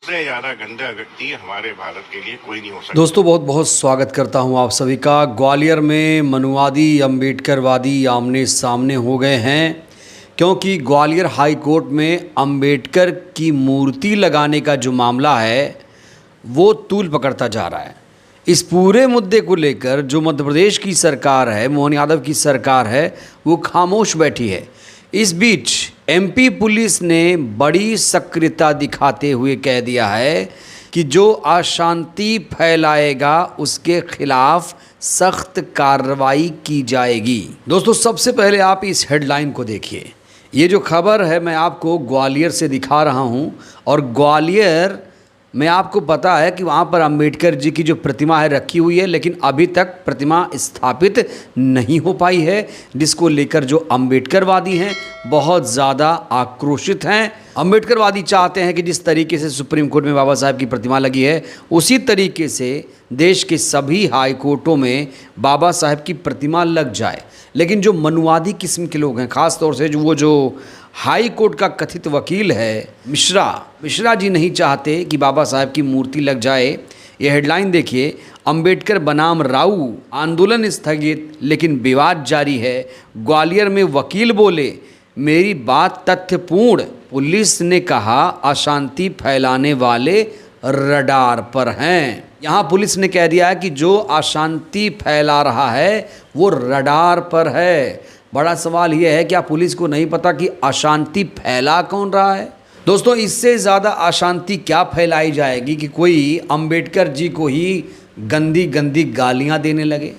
से ज्यादा गंदा व्यक्ति हमारे भारत के लिए कोई नहीं हो सकता। दोस्तों बहुत बहुत स्वागत करता हूं आप सभी का। ग्वालियर में मनुवादी अंबेडकरवादी आमने सामने हो गए हैं क्योंकि ग्वालियर हाई कोर्ट में अंबेडकर की मूर्ति लगाने का जो मामला है वो तूल पकड़ता जा रहा है। इस पूरे मुद्दे को लेकर जो मध्य प्रदेश की सरकार है, मोहन यादव की सरकार है, वो खामोश बैठी है। इस बीच एमपी पुलिस ने बड़ी सक्रियता दिखाते हुए कह दिया है कि जो अशांति फैलाएगा उसके खिलाफ सख्त कार्रवाई की जाएगी। दोस्तों सबसे पहले आप इस हेडलाइन को देखिए। ये जो खबर है मैं आपको ग्वालियर से दिखा रहा हूँ और ग्वालियर में आपको पता है कि वहाँ पर अंबेडकर जी की जो प्रतिमा है रखी हुई है, लेकिन अभी तक प्रतिमा स्थापित नहीं हो पाई है, जिसको लेकर जो अंबेडकरवादी हैं बहुत ज़्यादा आक्रोशित हैं। अंबेडकरवादी चाहते हैं कि जिस तरीके से सुप्रीम कोर्ट में बाबा साहब की प्रतिमा लगी है उसी तरीके से देश के सभी हाई कोर्टों में बाबा साहब की प्रतिमा लग जाए। लेकिन जो मनुवादी किस्म के लोग हैं, ख़ास तौर से जो हाई कोर्ट का कथित वकील है मिश्रा जी नहीं चाहते कि बाबा साहब की मूर्ति लग जाए। ये हेडलाइन देखिए, अंबेडकर बनाम राऊ, आंदोलन स्थगित लेकिन विवाद जारी है। ग्वालियर में वकील बोले मेरी बात तथ्यपूर्ण, पुलिस ने कहा अशांति फैलाने वाले रडार पर हैं। यहाँ पुलिस ने कह दिया है कि जो अशांति फैला रहा है वो रडार पर है। बड़ा सवाल यह है क्या पुलिस को नहीं पता कि अशांति फैला कौन रहा है? दोस्तों इससे ज़्यादा अशांति क्या फैलाई जाएगी कि कोई अंबेडकर जी को ही गंदी गंदी गालियां देने लगे।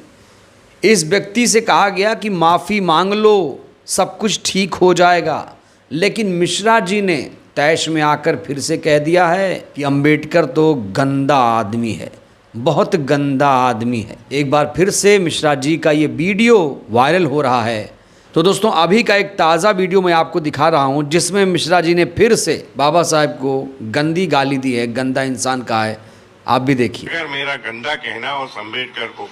इस व्यक्ति से कहा गया कि माफ़ी मांग लो, सब कुछ ठीक हो जाएगा, लेकिन मिश्रा जी ने तैश में आकर फिर से कह दिया है कि अंबेडकर तो गंदा आदमी है, बहुत गंदा आदमी है। एक बार फिर से मिश्रा जी का ये वीडियो वायरल हो रहा है। तो दोस्तों अभी का एक ताज़ा वीडियो मैं आपको दिखा रहा हूं जिसमें मिश्रा जी ने फिर से बाबा साहब को गंदी गाली दी है, गंदा इंसान कहा है। आप भी देखिए। अगर मेरा गंदा कहना उस अंबेडकर को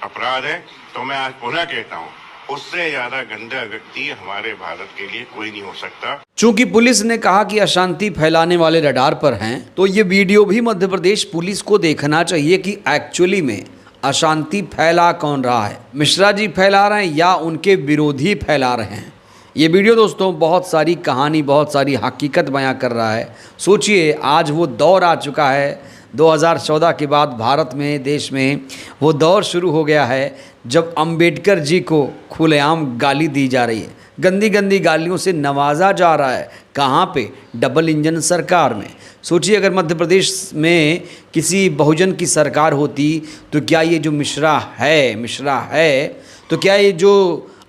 अपराध है तो मैं आज पुनः कहता हूँ उससे ज्यादा गंदा व्यक्ति हमारे भारत के लिए कोई नहीं हो सकता। चूंकि पुलिस ने कहा कि अशांति फैलाने वाले रडार पर हैं, तो ये वीडियो भी मध्य प्रदेश पुलिस को देखना चाहिए कि एक्चुअली में अशांति फैला कौन रहा है। मिश्रा जी फैला रहे हैं या उनके विरोधी फैला रहे हैं। ये वीडियो दोस्तों बहुत सारी कहानी, बहुत सारी हकीकत बयां कर रहा है। सोचिए आज वो दौर आ चुका है, 2014 के बाद भारत में, देश में वो दौर शुरू हो गया है जब अंबेडकर जी को खुलेआम गाली दी जा रही है, गंदी गंदी गालियों से नवाजा जा रहा है। कहाँ पे? डबल इंजन सरकार में। सोचिए अगर मध्य प्रदेश में किसी बहुजन की सरकार होती तो क्या ये जो मिश्रा है तो क्या ये जो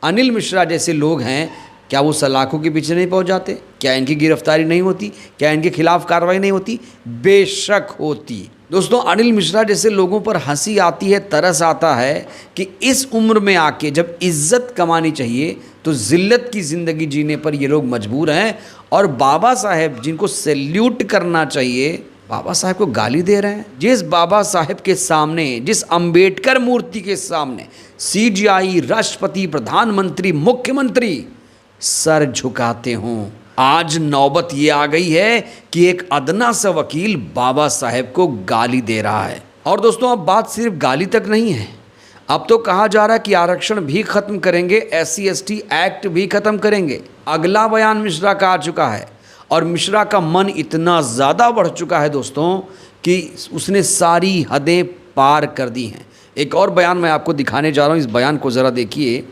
अनिल मिश्रा जैसे लोग हैं क्या वो सलाखों के पीछे नहीं पहुंच जाते? क्या इनकी गिरफ्तारी नहीं होती? क्या इनके खिलाफ कार्रवाई नहीं होती? बेशक होती। दोस्तों अनिल मिश्रा जैसे लोगों पर हंसी आती है, तरस आता है कि इस उम्र में आके जब इज्जत कमानी चाहिए तो जिल्लत की ज़िंदगी जीने पर ये लोग मजबूर हैं। और बाबा साहेब जिनको सैल्यूट करना चाहिए, बाबा साहेब को गाली दे रहे हैं। जिस बाबा साहेब के सामने, जिस अंबेडकर मूर्ति के सामने सीजीआई, राष्ट्रपति, प्रधानमंत्री, मुख्यमंत्री सर झुकाते हों, आज नौबत ये आ गई है कि एक अदना सा वकील बाबा साहेब को गाली दे रहा है। और दोस्तों अब बात सिर्फ गाली तक नहीं है, अब तो कहा जा रहा है कि आरक्षण भी खत्म करेंगे, SC/ST एक्ट भी खत्म करेंगे। अगला बयान मिश्रा का आ चुका है और मिश्रा का मन इतना ज़्यादा बढ़ चुका है दोस्तों कि उसने सारी हदें पार कर दी हैं। एक और बयान मैं आपको दिखाने जा रहा हूँ, इस बयान को ज़रा देखिए।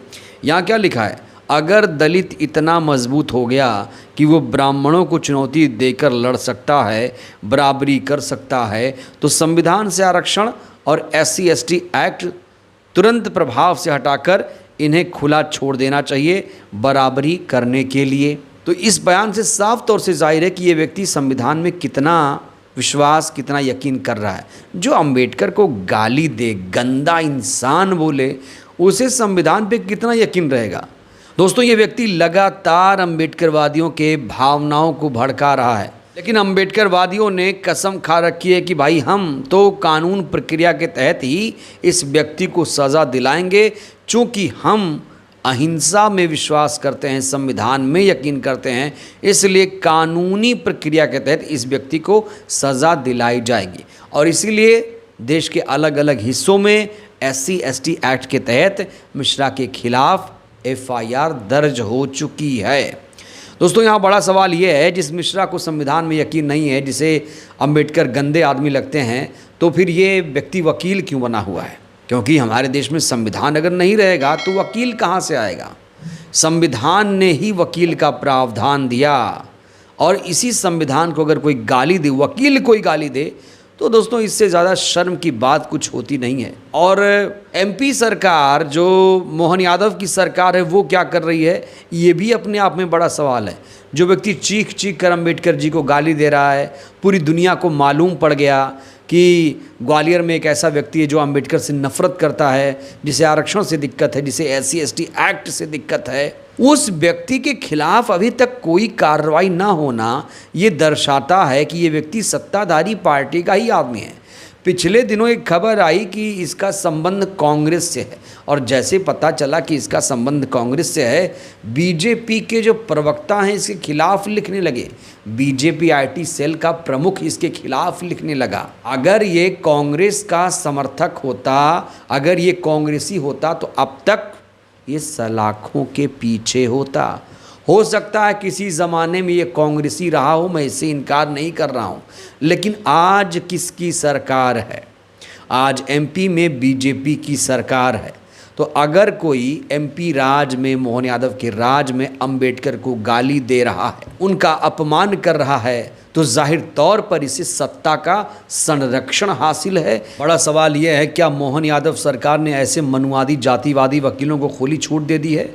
यहाँ क्या लिखा है? अगर दलित इतना मजबूत हो गया कि वो ब्राह्मणों को चुनौती देकर लड़ सकता है, बराबरी कर सकता है, तो संविधान से आरक्षण और SC/ST एक्ट तुरंत प्रभाव से हटाकर इन्हें खुला छोड़ देना चाहिए बराबरी करने के लिए। तो इस बयान से साफ तौर से जाहिर है कि ये व्यक्ति संविधान में कितना विश्वास, कितना यकीन कर रहा है। जो अंबेडकर को गाली दे, गंदा इंसान बोले, उसे संविधान पे कितना यकीन रहेगा। दोस्तों ये व्यक्ति लगातार अंबेडकरवादियों के भावनाओं को भड़का रहा है, लेकिन अंबेडकरवादियों ने कसम खा रखी है कि भाई हम तो कानून प्रक्रिया के तहत ही इस व्यक्ति को सज़ा दिलाएंगे, चूँकि हम अहिंसा में विश्वास करते हैं, संविधान में यकीन करते हैं, इसलिए कानूनी प्रक्रिया के तहत इस व्यक्ति को सज़ा दिलाई जाएगी। और इसीलिए देश के अलग अलग हिस्सों में SC/ST एक्ट के तहत मिश्रा के खिलाफ FIR दर्ज हो चुकी है। दोस्तों यहाँ बड़ा सवाल ये है, जिस मिश्रा को संविधान में यकीन नहीं है, जिसे अंबेडकर गंदे आदमी लगते हैं, तो फिर ये व्यक्ति वकील क्यों बना हुआ है? क्योंकि हमारे देश में संविधान अगर नहीं रहेगा तो वकील कहाँ से आएगा? संविधान ने ही वकील का प्रावधान दिया, और इसी संविधान को अगर कोई गाली दे, वकील कोई गाली दे, तो दोस्तों इससे ज़्यादा शर्म की बात कुछ होती नहीं है। और MP सरकार, जो मोहन यादव की सरकार है, वो क्या कर रही है, ये भी अपने आप में बड़ा सवाल है। जो व्यक्ति चीख चीख कर अंबेडकर जी को गाली दे रहा है, पूरी दुनिया को मालूम पड़ गया कि ग्वालियर में एक ऐसा व्यक्ति है जो अंबेडकर से नफरत करता है, जिसे आरक्षण से दिक्कत है, जिसे SC/ST एक्ट से दिक्कत है, उस व्यक्ति के खिलाफ अभी तक कोई कार्रवाई ना होना ये दर्शाता है कि ये व्यक्ति सत्ताधारी पार्टी का ही आदमी है। पिछले दिनों एक खबर आई कि इसका संबंध कांग्रेस से है, और जैसे पता चला कि इसका संबंध कांग्रेस से है, BJP के जो प्रवक्ता हैं इसके खिलाफ लिखने लगे। BJP IT सेल का प्रमुख इसके खिलाफ लिखने लगा। अगर ये कांग्रेस का समर्थक होता, अगर ये कांग्रेसी होता, तो अब तक ये सलाखों के पीछे होता। हो सकता है किसी ज़माने में ये कांग्रेसी रहा हो, मैं इससे इनकार नहीं कर रहा हूँ, लेकिन आज किसकी सरकार है? आज MP में BJP की सरकार है। तो अगर कोई MP राज में, मोहन यादव के राज में अंबेडकर को गाली दे रहा है, उनका अपमान कर रहा है, तो जाहिर तौर पर इसे सत्ता का संरक्षण हासिल है। बड़ा सवाल यह है, क्या मोहन यादव सरकार ने ऐसे मनुवादी, जातिवादी वकीलों को खुली छूट दे दी है?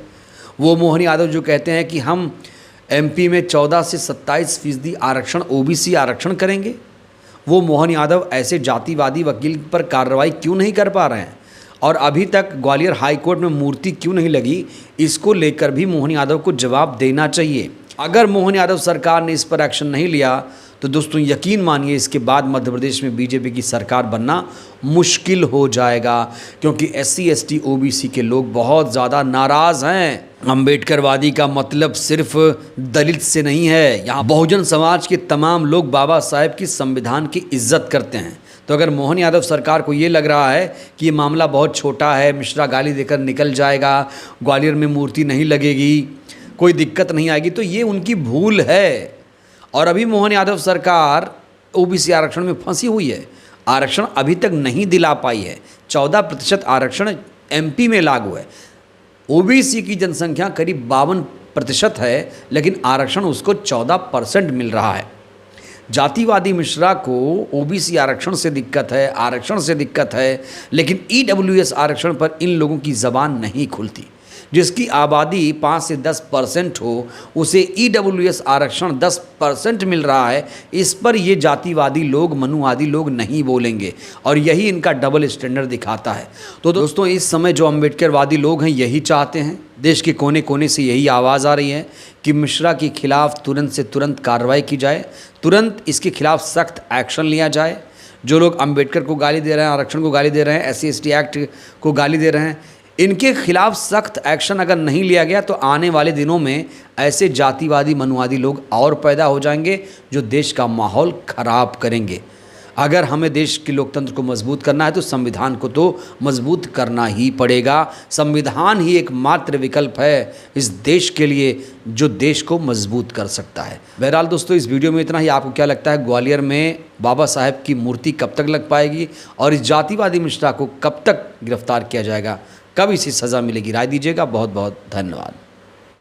वो मोहन यादव जो कहते हैं कि हम MP में 14 से 27% आरक्षण, OBC आरक्षण करेंगे, वो मोहन यादव ऐसे जातिवादी वकील पर कार्रवाई क्यों नहीं कर पा रहे हैं? और अभी तक ग्वालियर हाई कोर्ट में मूर्ति क्यों नहीं लगी? इसको लेकर भी मोहन यादव को जवाब देना चाहिए। अगर मोहन यादव सरकार ने इस पर एक्शन नहीं लिया तो दोस्तों यकीन मानिए, इसके बाद मध्य प्रदेश में BJP की सरकार बनना मुश्किल हो जाएगा, क्योंकि SC/ST OBC के लोग बहुत ज़्यादा नाराज़ हैं। अंबेडकरवादी का मतलब सिर्फ दलित से नहीं है। यहाँ बहुजन समाज के तमाम लोग बाबा साहेब की संविधान की इज्जत करते हैं। तो अगर मोहन यादव सरकार को ये लग रहा है कि ये मामला बहुत छोटा है, मिश्रा गाली देकर निकल जाएगा, ग्वालियर में मूर्ति नहीं लगेगी, कोई दिक्कत नहीं आएगी, तो ये उनकी भूल है। और अभी मोहन यादव सरकार OBC आरक्षण में फंसी हुई है, आरक्षण अभी तक नहीं दिला पाई है। 14% आरक्षण MP में लागू है। OBC की जनसंख्या करीब 52% है, लेकिन आरक्षण उसको 14% मिल रहा है। जातिवादी मिश्रा को OBC आरक्षण से दिक्कत है, आरक्षण से दिक्कत है, लेकिन EWS आरक्षण पर इन लोगों की ज़बान नहीं खुलती। जिसकी आबादी 5 से 10% हो, उसे EWS आरक्षण 10% मिल रहा है। इस पर ये जातिवादी लोग, मनुवादी लोग नहीं बोलेंगे, और यही इनका डबल स्टैंडर्ड दिखाता है। तो दोस्तों इस समय जो अंबेडकरवादी लोग हैं यही चाहते हैं, देश के कोने कोने से यही आवाज़ आ रही है कि मिश्रा के खिलाफ तुरंत से तुरंत कार्रवाई की जाए, तुरंत इसके खिलाफ सख्त एक्शन लिया जाए। जो लोग अंबेडकर को गाली दे रहे हैं, आरक्षण को गाली दे रहे हैं, SC/ST एक्ट को गाली दे रहे हैं, इनके खिलाफ सख्त एक्शन अगर नहीं लिया गया तो आने वाले दिनों में ऐसे जातिवादी, मनुवादी लोग और पैदा हो जाएंगे जो देश का माहौल खराब करेंगे। अगर हमें देश के लोकतंत्र को मजबूत करना है तो संविधान को तो मजबूत करना ही पड़ेगा। संविधान ही एकमात्र विकल्प है इस देश के लिए जो देश को मजबूत कर सकता है। बहरहाल दोस्तों इस वीडियो में इतना ही। आपको क्या लगता है ग्वालियर में बाबा साहेब की मूर्ति कब तक लग पाएगी और इस जातिवादी मिश्रा को कब तक गिरफ्तार किया जाएगा, कब इसे सज़ा मिलेगी? राय दीजिएगा। बहुत बहुत धन्यवाद।